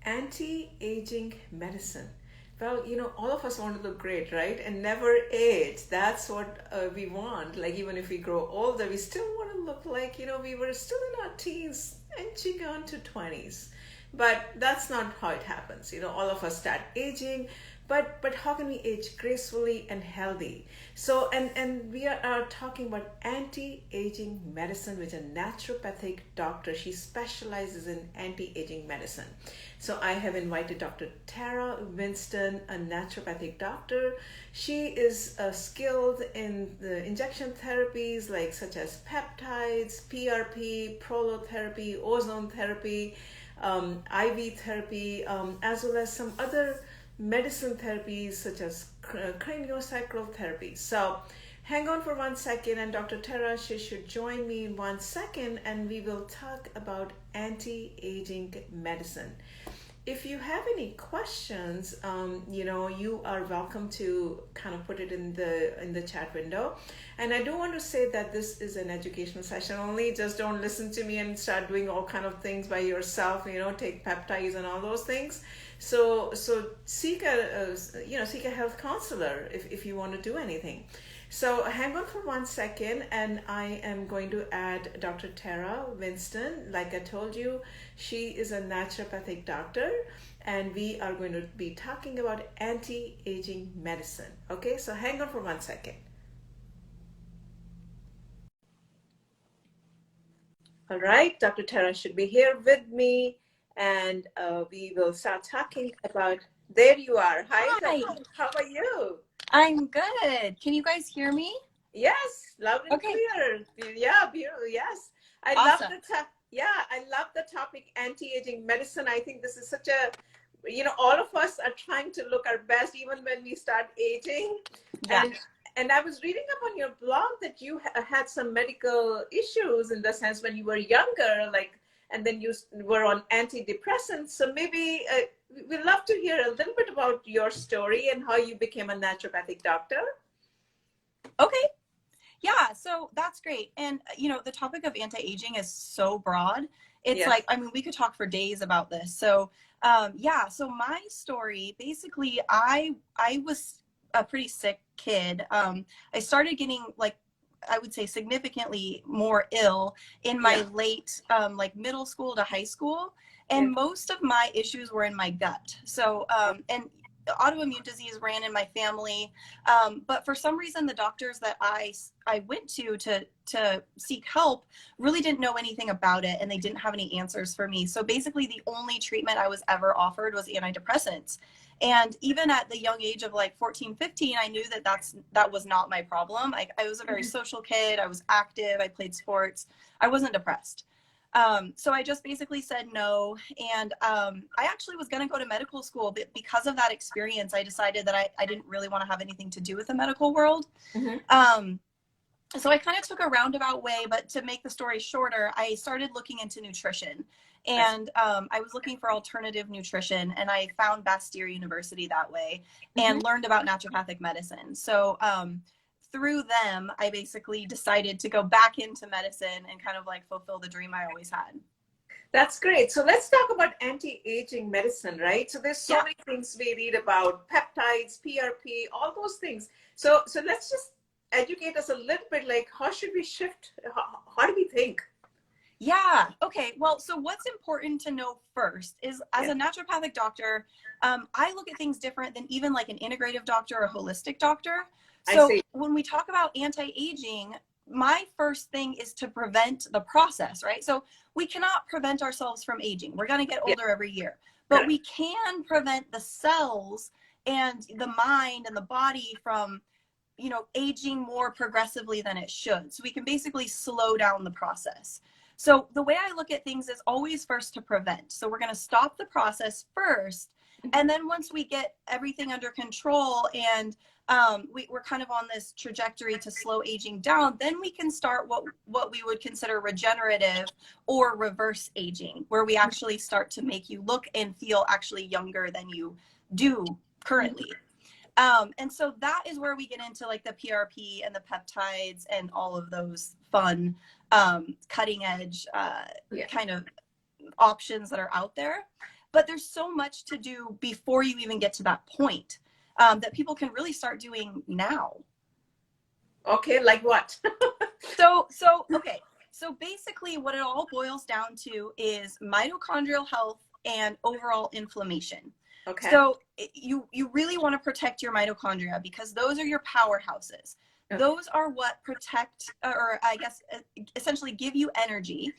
Anti-aging medicine. Well, all of us want to look great, right? And never age. That's what we want. Like, even if we grow older, we still want to look like, we were still in our teens, inching on to 20s. But that's not how it happens. All of us start aging, but how can we age gracefully and healthy? So, and we are talking about anti-aging medicine with a naturopathic doctor. She specializes in anti-aging medicine. So I have invited Dr. Terra Winston, a naturopathic doctor. She is skilled in the injection therapies like such as peptides, PRP, prolotherapy, ozone therapy, IV therapy, as well as some other medicine therapies such as craniosacral therapy. So hang on for 1 second, and Dr. Terra, she should join me in 1 second, and we will talk about anti-aging medicine. If you have any questions, you are welcome to kind of put it in the chat window. And I do want to say that this is an educational session only. Just don't listen to me and start doing all kind of things by yourself. Take peptides and all those things. So seek a health counselor if you want to do anything. So hang on for 1 second, and I am going to add Dr. Terra Winston. Like I told you, she is a naturopathic doctor, and we are going to be talking about anti-aging medicine. Okay, so hang on for 1 second. All right, Dr. Terra should be here with me, and we will start talking about. There you are. Hi. How are you? I'm good. Can you guys hear me? Yes, loud and clear. Yeah, beautiful. Yes, I love the topic anti-aging medicine. I think this is such a, all of us are trying to look our best even when we start aging. Yeah. And I was reading up on your blog that you had some medical issues in the sense when you were younger, and then you were on antidepressants. So maybe we'd love to hear a little bit about your story and how you became a naturopathic doctor. Okay. Yeah, so that's great. And, the topic of anti-aging is so broad. It's we could talk for days about this. So, so my story, basically, I was a pretty sick kid. I started getting, I would say significantly more ill in my late, middle school to high school. And most of my issues were in my gut. So, and autoimmune disease ran in my family. But for some reason, the doctors that I went to seek help really didn't know anything about it, and they didn't have any answers for me. So basically the only treatment I was ever offered was antidepressants. And even at the young age of 14, 15, I knew that was not my problem. I was a very social kid. I was active. I played sports. I wasn't depressed. So I just basically said no. And I actually was going to go to medical school, but because of that experience, I decided that I didn't really want to have anything to do with the medical world. So I kind of took a roundabout way, but to make the story shorter, I started looking into nutrition. And I was looking for alternative nutrition, and I found Bastyr University that way and learned about naturopathic medicine. So through them, I basically decided to go back into medicine and kind of fulfill the dream I always had. That's great. So let's talk about anti-aging medicine, right? So there's so many things we read about, peptides, PRP, all those things. So let's just educate us a little bit, how should we shift? How do we think? Yeah. Okay. Well, so what's important to know first is as a naturopathic doctor, I look at things different than even an integrative doctor or a holistic doctor. So when we talk about anti-aging, my first thing is to prevent the process, right? So we cannot prevent ourselves from aging. We're going to get older every year, but we can prevent the cells and the mind and the body from, aging more progressively than it should. So we can basically slow down the process. So the way I look at things is always first to prevent. So we're going to stop the process first. And then once we get everything under control and we're kind of on this trajectory to slow aging down, then we can start what we would consider regenerative or reverse aging, where we actually start to make you look and feel actually younger than you do currently. And so that is where we get into the PRP and the peptides and all of those fun, cutting edge kind of options that are out there. But there's so much to do before you even get to that point, that people can really start doing now. Okay, like what? Okay. So basically what it all boils down to is mitochondrial health and overall inflammation. Okay. So you really want to protect your mitochondria because those are your powerhouses. Okay. Those are what protect, or I guess essentially give you energy.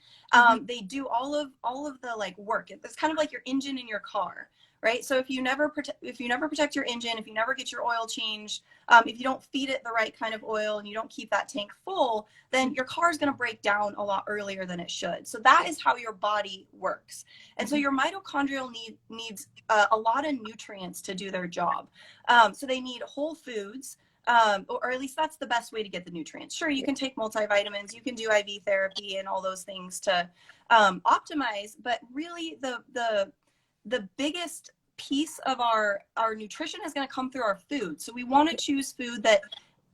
They do all of the like work. It's kind of like your engine in your car, right? So if you never protect your engine, if you never get your oil changed, if you don't feed it the right kind of oil and you don't keep that tank full, then your car is going to break down a lot earlier than it should. So that is how your body works. And so your mitochondrial needs a lot of nutrients to do their job. So they need whole foods, or at least that's the best way to get the nutrients. Sure, you can take multivitamins, you can do IV therapy and all those things to optimize, but really the biggest piece of our nutrition is going to come through our food. So we want to choose food that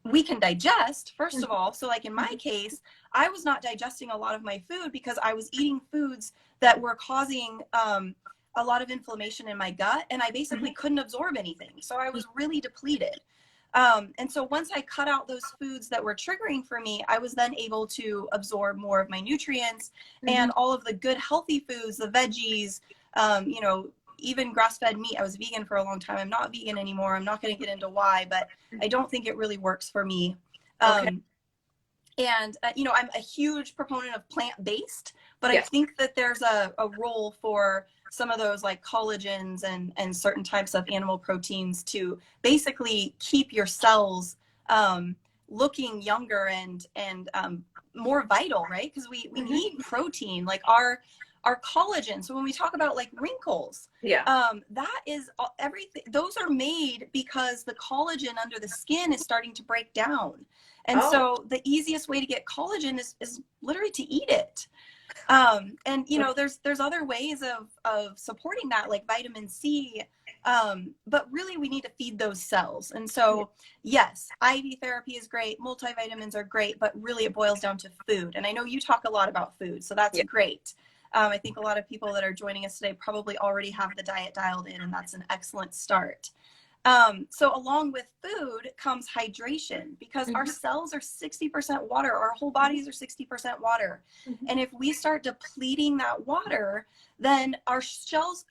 we can digest, first of all. So like in my case, I was not digesting a lot of my food because I was eating foods that were causing a lot of inflammation in my gut, and I basically couldn't absorb anything. So I was really depleted. And so once I cut out those foods that were triggering for me, I was then able to absorb more of my nutrients and all of the good healthy foods, the veggies, you know, even grass-fed meat. I was vegan for a long time. I'm not vegan anymore. I'm not going to get into why, but I don't think it really works for me. Okay. And, you know, I'm a huge proponent of plant-based, but I think that there's a role for some of those like collagens and certain types of animal proteins to basically keep your cells looking younger and more vital, right? Because we need protein, like our collagen. So when we talk about like wrinkles, that is everything. Those are made because the collagen under the skin is starting to break down. And so the easiest way to get collagen is literally to eat it. And you know, there's other ways of supporting that, like vitamin C. But really we need to feed those cells. And so yes, IV therapy is great. Multivitamins are great, but really it boils down to food. And I know you talk a lot about food, so that's great. I think a lot of people that are joining us today probably already have the diet dialed in, and that's an excellent start. So along with food comes hydration, because our cells are 60% water. Our whole bodies are 60% water. And if we start depleting that water, then our cells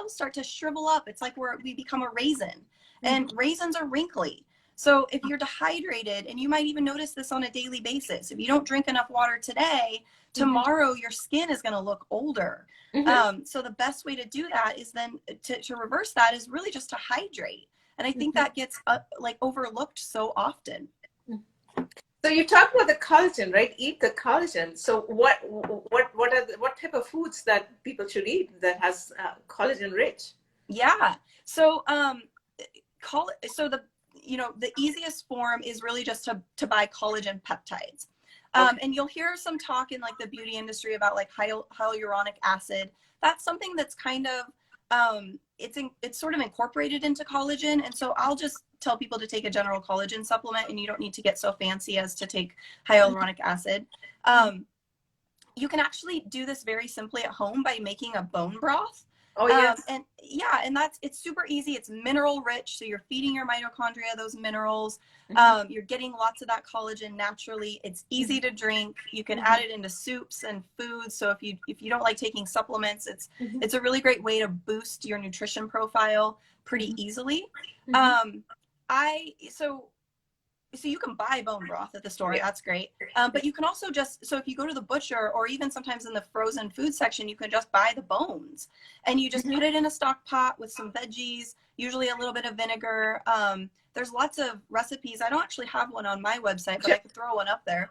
start to shrivel up. It's like we become a raisin, and raisins are wrinkly. So if you're dehydrated, and you might even notice this on a daily basis, if you don't drink enough water today, tomorrow your skin is going to look older. So the best way to do that is then to reverse that is really just to hydrate. And I think that gets like overlooked so often. So you talk about the collagen, right? Eat the collagen. So what type of foods that people should eat that has collagen rich? Yeah. So the easiest form is really just to buy collagen peptides. And you'll hear some talk in like the beauty industry about like hyaluronic acid. That's something that's kind of, it's sort of incorporated into collagen. And so I'll just tell people to take a general collagen supplement, and you don't need to get so fancy as to take hyaluronic acid. You can actually do this very simply at home by making a bone broth. Oh, yes. And it's super easy. It's mineral rich. So you're feeding your mitochondria those minerals. You're getting lots of that collagen naturally. It's easy to drink. You can add it into soups and foods. So if you don't like taking supplements, it's a really great way to boost your nutrition profile pretty easily. So you can buy bone broth at the store. That's great. But you can also so if you go to the butcher, or even sometimes in the frozen food section, you can just buy the bones, and you just put it in a stock pot with some veggies, usually a little bit of vinegar. There's lots of recipes. I don't actually have one on my website, but I could throw one up there.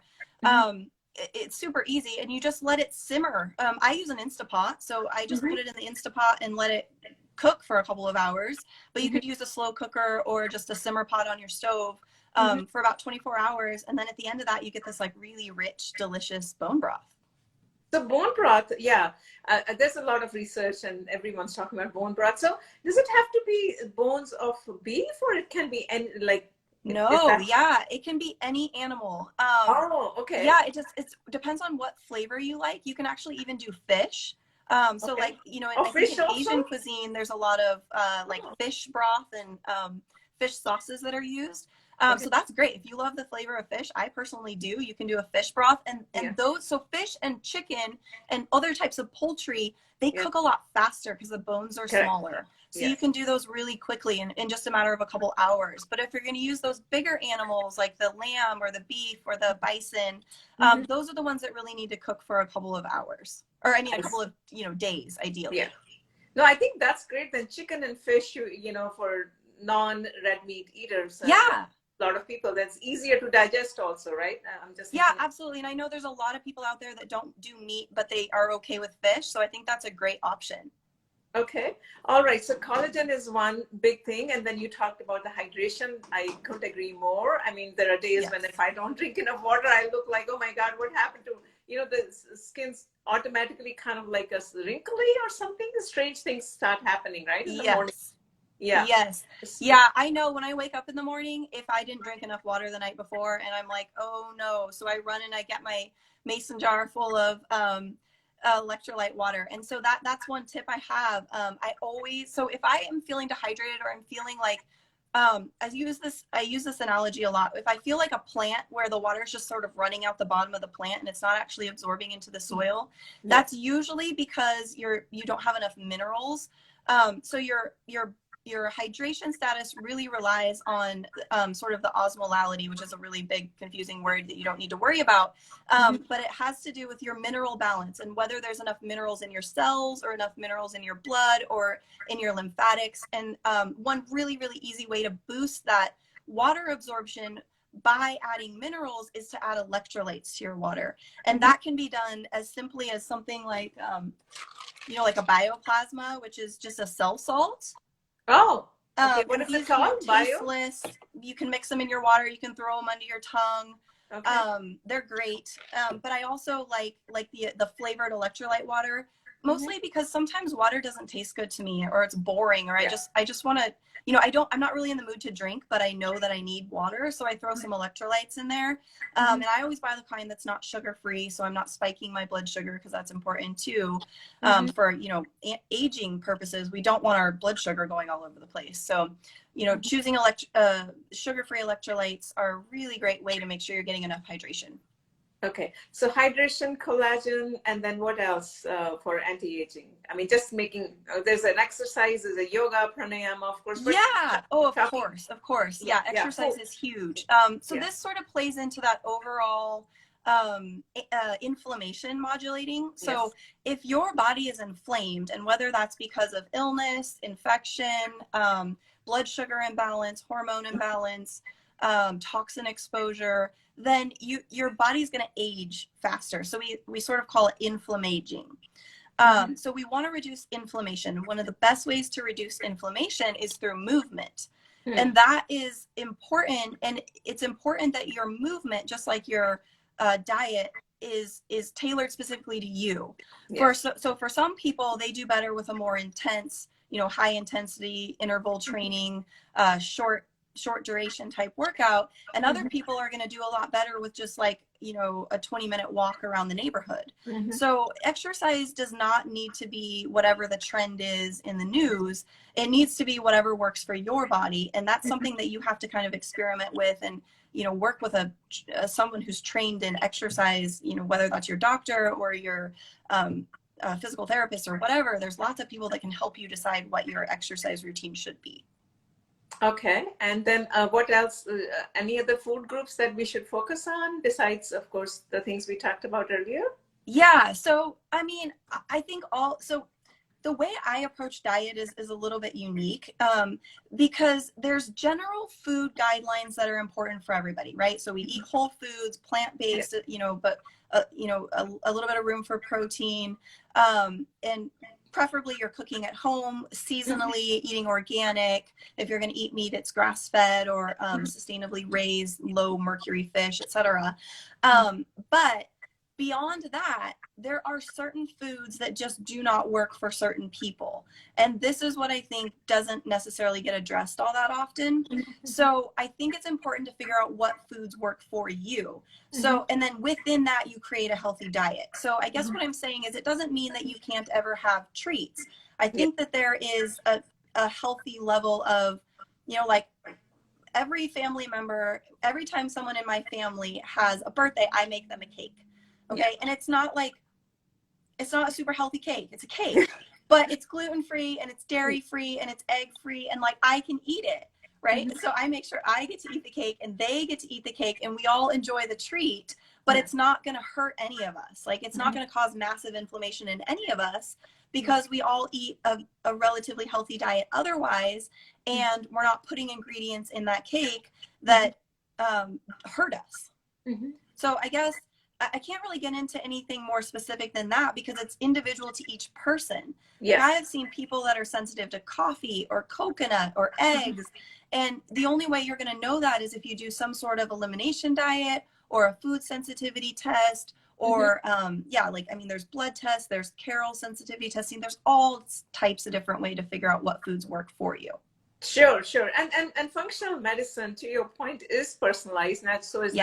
It's super easy, and you just let it simmer. I use an Instapot, so I just put it in the Instapot and let it cook for a couple of hours. But you could use a slow cooker or just a simmer pot on your stove for about 24 hours. And then at the end of that, you get this like really rich, delicious bone broth. So bone broth, there's a lot of research and everyone's talking about bone broth. So does it have to be bones of beef, or it can be No, it can be any animal. Okay. Yeah, it depends on what flavor you like. You can actually even do fish. So Okay. like, you know, Oh, I think fish in Asian also? cuisine, there's a lot of like Oh, fish broth and fish sauces that are used. okay. So that's great. If you love the flavor of fish, I personally do. You can do a fish broth, Yeah. and those, so fish and chicken and other types of poultry, they Yeah. cook a lot faster because the bones are Correct. smaller. So you Yes. can do those really quickly in just a matter of a couple hours. But if you're going to use those bigger animals like the lamb or the beef or the bison, Mm-hmm. those are the ones that really need to cook for a couple of hours, or I mean a I couple see. of, you know, days Yeah. ideally. No, I think that's great. Then chicken and fish, for non-red meat eaters and Yeah. a lot of people, that's easier to digest also, right? I'm just Yeah, thinking. absolutely. And I know there's a lot of people out there that don't do meat, but they are okay with fish. So I think that's a great option. Okay. All right. So collagen is one big thing. And then you talked about the hydration. I couldn't agree more. I mean, there are days when Yes. if I don't drink enough water, I look like, oh my God, what happened to, the skin's automatically kind of like a wrinkly or something. Strange things start happening, right? In the morning. Yes. Yeah. Yes. So, Yeah, I know when I wake up in the morning, if I didn't drink enough water the night before, and I'm like, oh no. So I run and I get my mason jar full of electrolyte water. And so that's one tip I have. I always, so if I am feeling dehydrated or I'm feeling like, I use this analogy a lot. If I feel like a plant where the water is just sort of running out the bottom of the plant and it's not actually absorbing into the soil, yeah. that's usually because you don't have enough minerals. So your hydration status really relies on sort of the osmolality, which is a really big confusing word that you don't need to worry about. But it has to do with your mineral balance and whether there's enough minerals in your cells or enough minerals in your blood or in your lymphatics. And one really, really easy way to boost that water absorption by adding minerals is to add electrolytes to your water. And that can be done as simply as something like, like a bioplasma, which is just a cell salt. Oh, okay. What And is it these, called? Bio? tasteless. You can mix them in your water. You can throw them under your tongue. Okay. They're great. But I also like the flavored electrolyte water, Mm-hmm. mostly because sometimes water doesn't taste good to me, or it's boring, or Yeah. I just want to, I'm not really in the mood to drink, but I know that I need water, so I throw some electrolytes in there. And I always buy the kind that's not sugar free, so I'm not spiking my blood sugar, because that's important too. For aging purposes, we don't want our blood sugar going all over the place. So choosing sugar-free electrolytes are a really great way to make sure you're getting enough hydration. Okay, so hydration, collagen, and then what else for anti-aging? I mean, just making, there's an exercise, there's a yoga, pranayama, of course. But Yeah. Oh, of talking, course. Yeah. Exercise food. is huge. So Yeah. this sort of plays into that overall inflammation modulating. So Yes. if your body is inflamed, and whether that's because of illness, infection, blood sugar imbalance, hormone imbalance, toxin exposure, then your body's going to age faster. So we sort of call it inflammaging. So we want to reduce inflammation. One of the best ways to reduce inflammation is through movement. And that is important. And it's important that your movement, just like your diet, is tailored specifically to you. Yes. So for some people, they do better with a more intense, high intensity interval training, short duration type workout, and other people are going to do a lot better with just like a 20-minute walk around the neighborhood. So exercise does not need to be whatever the trend is in the news. It needs to be whatever works for your body, and that's something that you have to kind of experiment with and work with someone who's trained in exercise, whether that's your doctor or your physical therapist or whatever. There's lots of people that can help you decide what your exercise routine should be. Okay, and then what else? Any other food groups that we should focus on besides, of course, the things we talked about earlier? Yeah, so I mean, I think the way I approach diet is a little bit unique, because there's general food guidelines that are important for everybody, right? So we eat whole foods, plant-based, but a little bit of room for protein, and preferably you're cooking at home, seasonally, eating organic. If you're going to eat meat, it's grass-fed or sustainably raised, low mercury fish, etc. But beyond that, there are certain foods that just do not work for certain people. And this is what I think doesn't necessarily get addressed all that often. So I think it's important to figure out what foods work for you. So, and then within that, you create a healthy diet. So I guess what I'm saying is it doesn't mean that you can't ever have treats. I think that there is a healthy level of, you know, like every family member, every time someone in my family has a birthday, I make them a cake. Okay. And it's not a super healthy cake. It's a cake, but it's gluten-free and it's dairy-free and it's egg-free. And like, I can eat it. Right. So I make sure I get to eat the cake and they get to eat the cake and we all enjoy the treat, but it's not going to hurt any of us. Like, it's not going to cause massive inflammation in any of us because we all eat a relatively healthy diet otherwise. And we're not putting ingredients in that cake that hurt us. So I guess I can't really get into anything more specific than that because it's individual to each person. Like, I have seen people that are sensitive to coffee or coconut or eggs. And the only way you're going to know that is if you do some sort of elimination diet or a food sensitivity test or, there's blood tests, there's Carol sensitivity testing. There's all types of different ways to figure out what foods work for you. Sure. And functional medicine, to your point, is personalized. And so is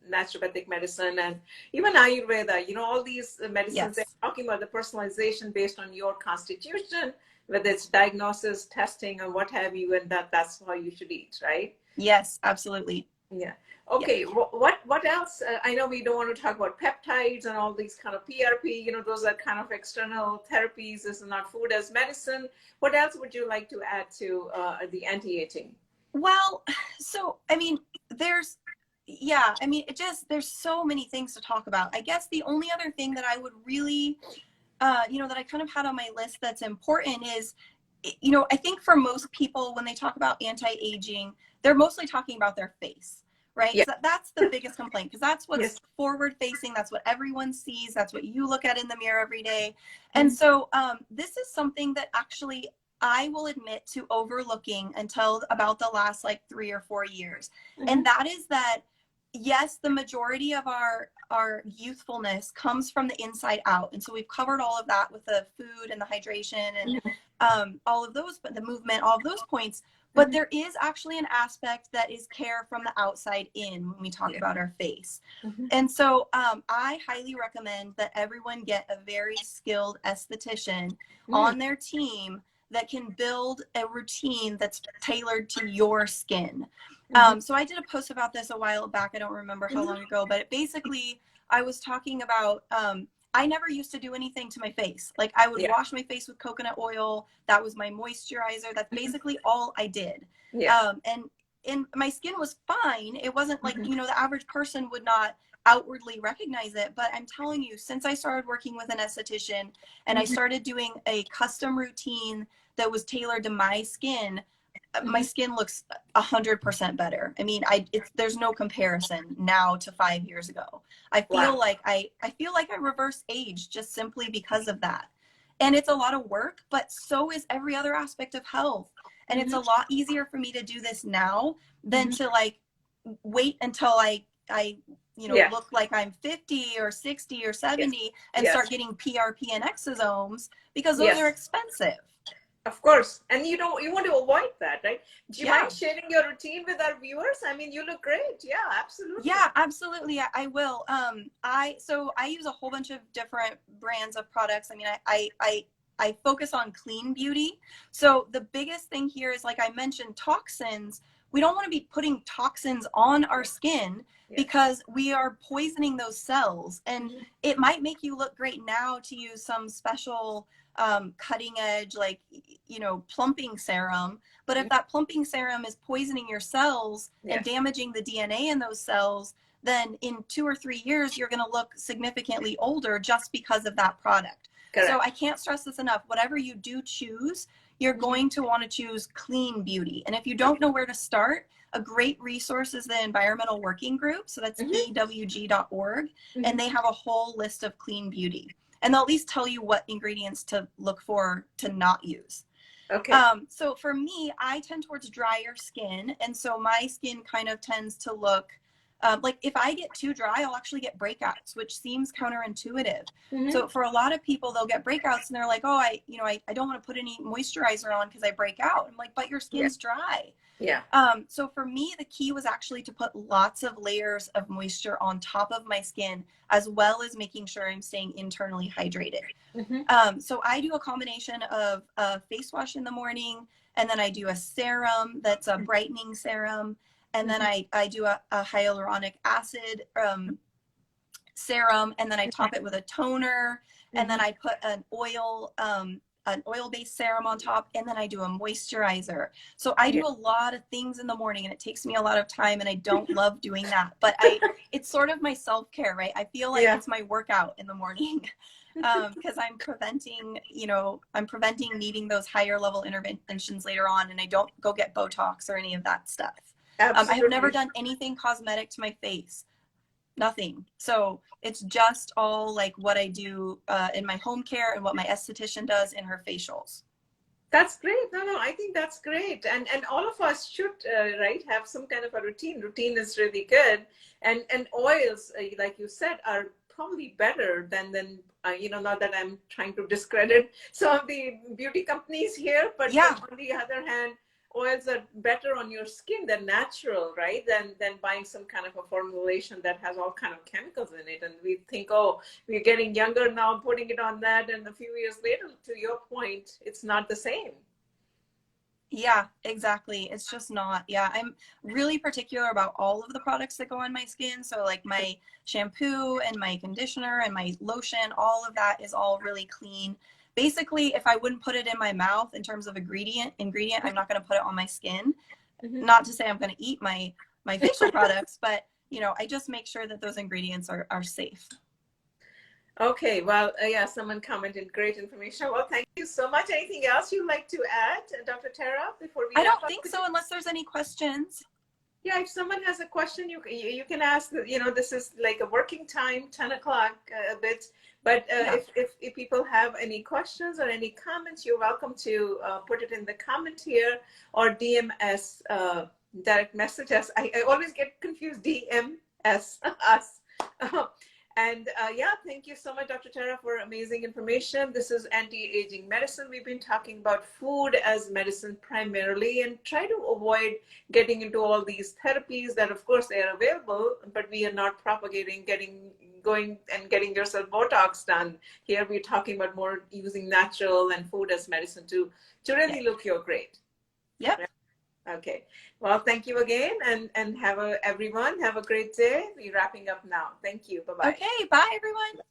naturopathic medicine and even Ayurveda. You know, all these medicines, they're talking about the personalization based on your constitution, whether it's diagnosis, testing, or what have you, and that's how you should eat, right? Yes, absolutely. Yeah. Okay. What else? I know we don't want to talk about peptides and all these kind of PRP. You know, those are kind of external therapies. This is not food as medicine. What else would you like to add to the anti-aging? Well, so I mean, there's so many things to talk about. I guess the only other thing that I would really that I kind of had on my list that's important is, you know, I think for most people, when they talk about anti-aging, they're mostly talking about their face, right? So that's the biggest complaint because that's what's forward facing. That's what everyone sees. That's what you look at in the mirror every day. And so this is something that actually I will admit to overlooking until about the last like 3 or 4 years. And that is that, yes, the majority of our youthfulness comes from the inside out. And so we've covered all of that with the food and the hydration and all of those, but the movement, all of those points. But there is actually an aspect that is care from the outside in when we talk about our face. And so I highly recommend that everyone get a very skilled esthetician on their team that can build a routine that's tailored to your skin. So I did a post about this a while back. I don't remember how long ago, but basically I was talking about, I never used to do anything to my face. Like, I would wash my face with coconut oil. That was my moisturizer. That's basically all I did. And my skin was fine. It wasn't like, you know, the average person would not outwardly recognize it. But I'm telling you, since I started working with an esthetician and I started doing a custom routine that was tailored to my skin looks 100% better. I mean, there's no comparison now to 5 years ago. I feel like I reverse age just simply because of that. And it's a lot of work, but so is every other aspect of health. And it's a lot easier for me to do this now than to like wait until I look like I'm 50 or 60 or 70 and start getting PRP and exosomes because those are expensive. Of course. And you want to avoid that, right? Do you mind sharing your routine with our viewers? I mean, you look great. Yeah, absolutely. Yeah, absolutely. I will. I use a whole bunch of different brands of products. I mean, I focus on clean beauty. So the biggest thing here is, like I mentioned, toxins. We don't want to be putting toxins on our skin because we are poisoning those cells. And it might make you look great now to use some special cutting edge, like, you know, plumping serum. But if that plumping serum is poisoning your cells and damaging the DNA in those cells, then in 2 or 3 years, you're going to look significantly older just because of that product. Correct. So I can't stress this enough. Whatever you do choose, you're going to want to choose clean beauty. And if you don't know where to start, a great resource is the Environmental Working Group. So that's ewg.org. And they have a whole list of clean beauty. And they'll at least tell you what ingredients to look for to not use. Okay. So for me, I tend towards drier skin. And so my skin kind of tends to look like if I get too dry, I'll actually get breakouts, which seems counterintuitive. Mm-hmm. So for a lot of people, they'll get breakouts and they're like, oh, I don't want to put any moisturizer on because I break out. I'm like, but your skin's dry. Yeah. So for me, the key was actually to put lots of layers of moisture on top of my skin, as well as making sure I'm staying internally hydrated. Mm-hmm. So I do a combination of a face wash in the morning, and then I do a serum that's a brightening serum. And then I do a hyaluronic acid serum, and then I top it with a toner, and then I put an oil-based serum on top, and then I do a moisturizer. So I do a lot of things in the morning, and it takes me a lot of time, and I don't love doing that. But it's sort of my self-care, right? I feel like it's my workout in the morning. Because I'm preventing needing those higher level interventions later on, and I don't go get Botox or any of that stuff. I have never done anything cosmetic to my face, nothing. So it's just all like what I do in my home care and what my esthetician does in her facials. That's great. No, I think that's great. And all of us should, right, have some kind of a routine. Routine is really good. And oils, like you said, are probably better than not that I'm trying to discredit some of the beauty companies here, but on the other hand, oils are better on your skin. They're natural, right? Than buying some kind of a formulation that has all kind of chemicals in it. And we think, oh, we're getting younger now, putting it on that, and a few years later, to your point, it's not the same. Yeah, exactly. It's just not. Yeah, I'm really particular about all of the products that go on my skin. So like my shampoo and my conditioner and my lotion, all of that is all really clean. Basically, if I wouldn't put it in my mouth in terms of ingredient, I'm not going to put it on my skin. Not to say I'm going to eat my facial products, but I just make sure that those ingredients are safe. Okay, well, someone commented, great information. Well, thank you so much. Anything else you'd like to add, Dr. Terra, before we I don't think so, unless there's any questions. Yeah, if someone has a question, you can ask. This is like a working time, 10 o'clock a bit. But if people have any questions or any comments, you're welcome to put it in the comment here or DM us, direct message us. I always get confused, DM us. And thank you so much, Dr. Terra, for amazing information. This is anti-aging medicine. We've been talking about food as medicine primarily, and try to avoid getting into all these therapies that, of course, they are available, but we are not propagating going and getting yourself Botox done. Here we're talking about more using natural and food as medicine to really look your great. Yep. Right? Okay. Well, thank you again, and everyone have a great day. We're wrapping up now. Thank you. Bye-bye. Okay. Bye, everyone.